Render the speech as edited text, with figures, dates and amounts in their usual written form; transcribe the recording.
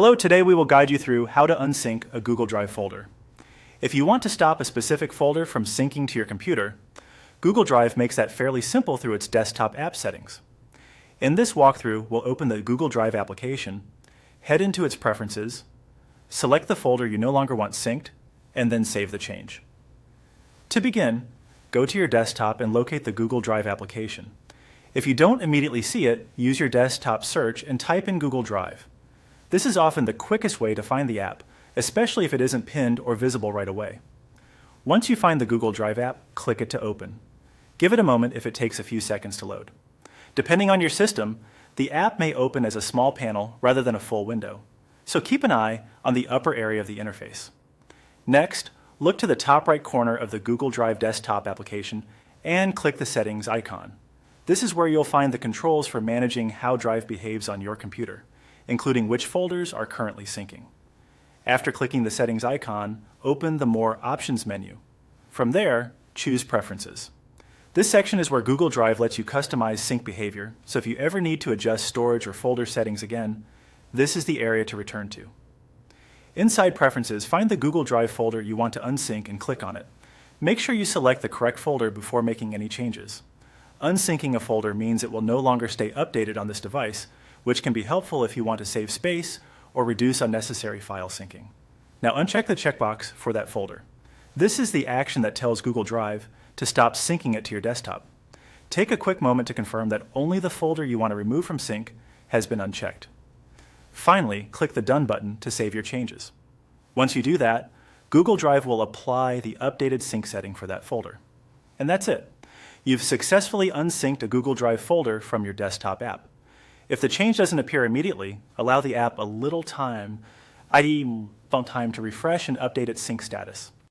Hello, today we will guide you through how to unsync a Google Drive folder. If you want to stop a specific folder from syncing to your computer, Google Drive makes that fairly simple through its desktop app settings. In this walkthrough, we'll open the Google Drive application, head into its preferences, select the folder you no longer want synced, and then save the change. To begin, go to your desktop and locate the Google Drive application. If you don't immediately see it, use your desktop search and type in Google Drive. This is often the quickest way to find the app, especially if it isn't pinned or visible right away. Once you find the Google Drive app, click it to open. Give it a moment if it takes a few seconds to load. Depending on your system, the app may open as a small panel rather than a full window, so keep an eye on the upper area of the interface. Next, look to the top right corner of the Google Drive desktop application and click the Settings icon. This is where you'll find the controls for managing how Drive behaves on your computer, including which folders are currently syncing. After clicking the Settings icon, open the More Options menu. From there, choose Preferences. This section is where Google Drive lets you customize sync behavior, so if you ever need to adjust storage or folder settings again, this is the area to return to. Inside Preferences, find the Google Drive folder you want to unsync and click on it. Make sure you select the correct folder before making any changes. Unsyncing a folder means it will no longer stay updated on this device, which can be helpful if you want to save space or reduce unnecessary file syncing. Now uncheck the checkbox for that folder. This is the action that tells Google Drive to stop syncing it to your desktop. Take a quick moment to confirm that only the folder you want to remove from sync has been unchecked. Finally, click the Done button to save your changes. Once you do that, Google Drive will apply the updated sync setting for that folder. And that's it. You've successfully unsynced a Google Drive folder from your desktop app. If the change doesn't appear immediately, allow the app a little time, i.e., time to refresh and update its sync status.